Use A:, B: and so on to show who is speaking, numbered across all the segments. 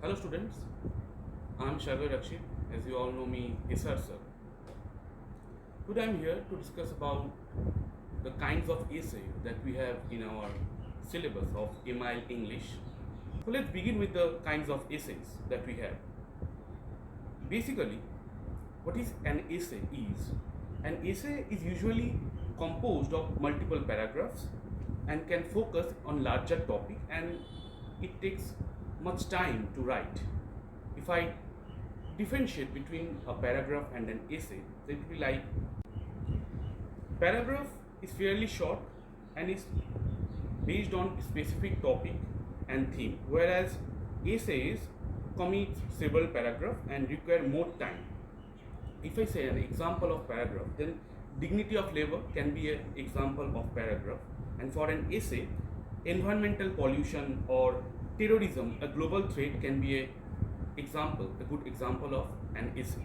A: Hello students, I am Sharvir Rakshit. As you all know me, SR sir. Today I am here to discuss about the kinds of essay that we have in our syllabus of MIL English. So let's begin with the kinds of essays that we have. Basically, what is an essay is? An essay is usually composed of multiple paragraphs and can focus on larger topic, and it takes much time to write. If I differentiate between a paragraph and an essay, it will be like paragraph is fairly short and is based on specific topic and theme, whereas essays commit several paragraphs and require more time. If I say an example of paragraph, then dignity of labor can be an example of paragraph, and for an essay, environmental pollution or terrorism, a global threat, can be a good example of an essay.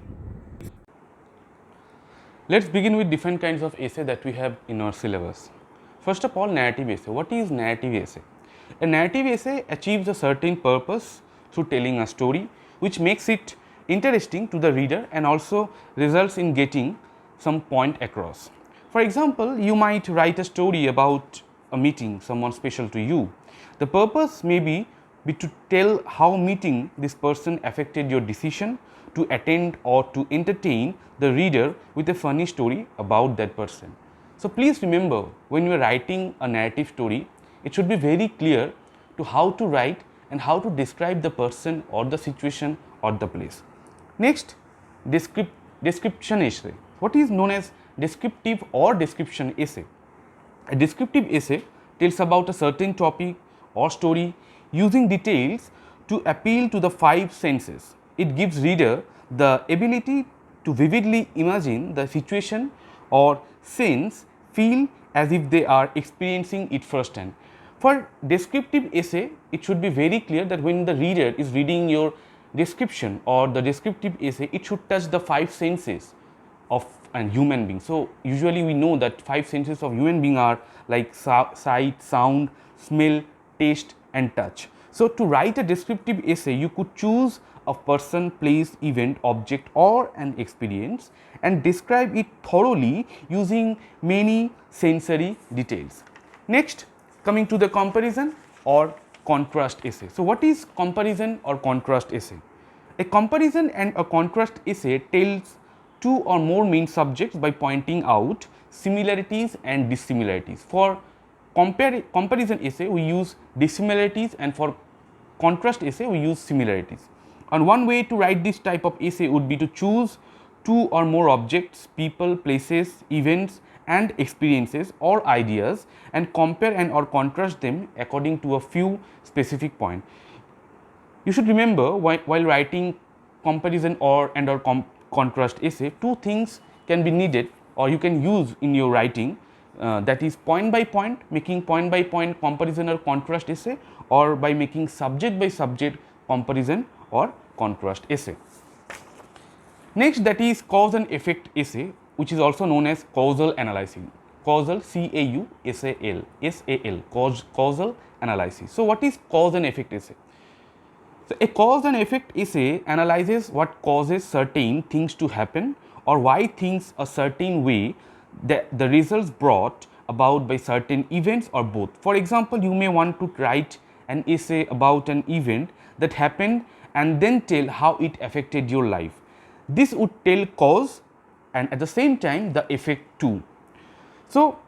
A: Let's begin with different kinds of essay that we have in our syllabus. First of all, narrative essay. What is narrative essay? A narrative essay achieves a certain purpose through telling a story, which makes it interesting to the reader and also results in getting some point across. For example, you might write a story about a meeting, someone special to you. The purpose may be to tell how meeting this person affected your decision to attend or to entertain the reader with a funny story about that person. So please remember, when you are writing a narrative story, it should be very clear to how to write and how to describe the person or the situation or the place. Next, description essay. What is known as descriptive or description essay? A descriptive essay tells about a certain topic or story using details to appeal to the five senses. It gives reader the ability to vividly imagine the situation or sense, feel as if they are experiencing it firsthand. For descriptive essay, it should be very clear that when the reader is reading your description or the descriptive essay, it should touch the five senses of a human being. So usually we know that five senses of human being are like sight, sound, smell, taste and touch. So to write a descriptive essay, you could choose a person, place, event, object or an experience and describe it thoroughly using many sensory details. Next, coming to the comparison or contrast essay. So what is comparison or contrast essay? A comparison and a contrast essay tells two or more main subjects by pointing out similarities and dissimilarities. For comparison essay, we use dissimilarities, and for contrast essay, we use similarities. And one way to write this type of essay would be to choose two or more objects, people, places, events and experiences or ideas and compare and or contrast them according to a few specific points. You should remember, while writing comparison or contrast essay, two things can be needed or you can use in your writing, that is point by point, making point by point comparison or contrast essay, or by making subject by subject comparison or contrast essay. Next, that is cause and effect essay, which is also known as causal analysis. Causal, C-A-U-S-A-L, causal analysis. So what is cause and effect essay? So a cause and effect essay analyzes what causes certain things to happen or why things a certain way, the results brought about by certain events or both. For example, you may want to write an essay about an event that happened and then tell how it affected your life. This would tell cause and at the same time the effect too. So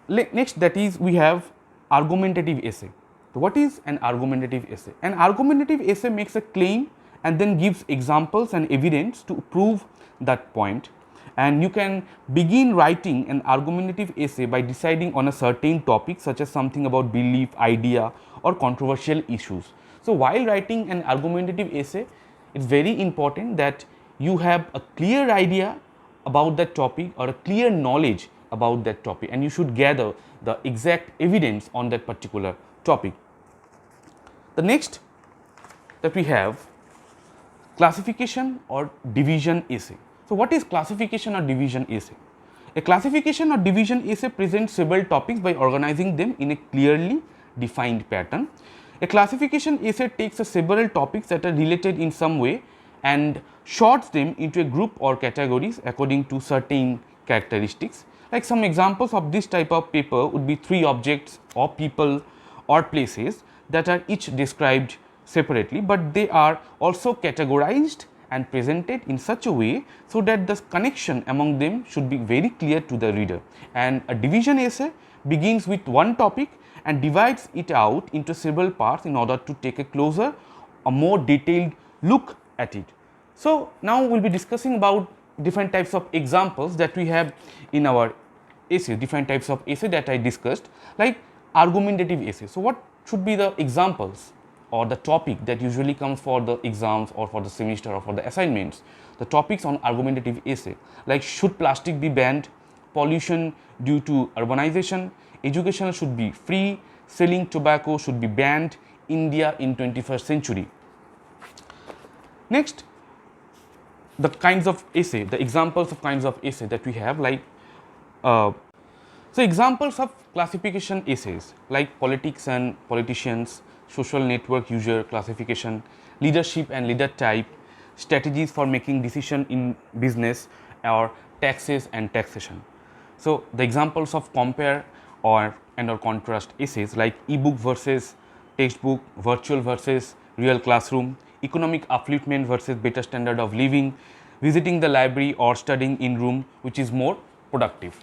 A: next, that is we have argumentative essay. So what is an argumentative essay? An argumentative essay makes a claim and then gives examples and evidence to prove that point. And you can begin writing an argumentative essay by deciding on a certain topic, such as something about belief, idea or controversial issues. So while writing an argumentative essay, it's very important that you have a clear idea about that topic or a clear knowledge about that topic, and you should gather the exact evidence on that particular topic. The next that we have, classification or division essay. So what is classification or division essay? A classification or division essay presents several topics by organizing them in a clearly defined pattern. A classification essay takes several topics that are related in some way and sorts them into a group or categories according to certain characteristics. Like some examples of this type of paper would be three objects or people or places that are each described separately, but they are also categorized and presented in such a way so that the connection among them should be very clear to the reader. And a division essay begins with one topic and divides it out into several parts in order to take a closer, a more detailed look at it. So, now we will be discussing about different types of examples that we have in our essay, different types of essay that I discussed, like argumentative essay. So, what should be the examples or the topic that usually comes for the exams or for the semester or for the assignments? The topics on argumentative essay, like should plastic be banned, pollution due to urbanization, education should be free, selling tobacco should be banned, India in 21st century. Next, the kinds of essay, the examples of kinds of essay that we have, like so examples of classification essays like politics and politicians, social network user classification, leadership and leader type, strategies for making decision in business, or taxes and taxation. So the examples of compare or contrast essays like ebook versus textbook, virtual versus real classroom, economic upliftment versus better standard of living, visiting the library or studying in room which is more productive.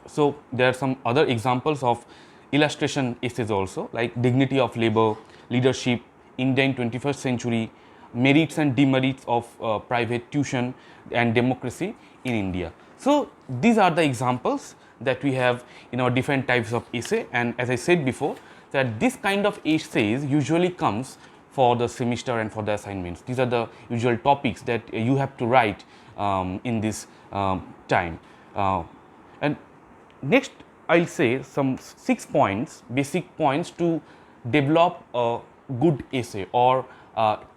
A: So there are some other examples of illustration essays also, like dignity of labor, leadership, India in 21st century, merits and demerits of private tuition, and democracy in India. So these are the examples that we have in our different types of essay, and as I said before, that this kind of essays usually comes for the semester and for the assignments. These are the usual topics that you have to write in this time. And next, I will say some 6 points, basic points to develop a good essay, or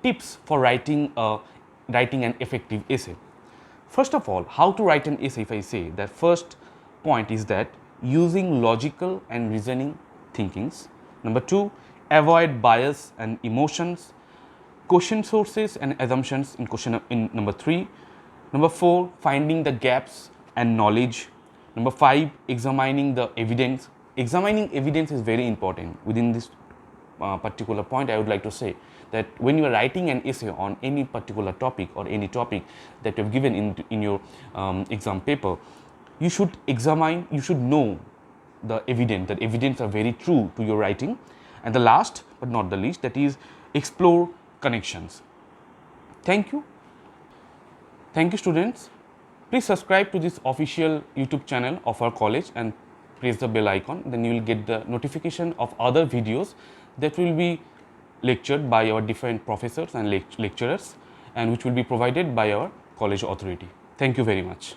A: tips for writing an effective essay. First of all, how to write an essay? If I say that, first point is that using logical and reasoning thinkings. Number 2, avoid bias and emotions. Question sources and assumptions in number 3. Number 4, finding the gaps and knowledge. Number 5, examining the evidence. Examining evidence is very important. Within this particular point, I would like to say that when you are writing an essay on any particular topic or any topic that you have given in your exam paper, you should examine, you should know the evidence, that evidence are very true to your writing. And the last but not the least, that is explore connections. Thank you. Thank you, students. Please subscribe to this official YouTube channel of our college and press the bell icon. Then you will get the notification of other videos that will be lectured by our different professors and lecturers, and which will be provided by our college authority. Thank you very much.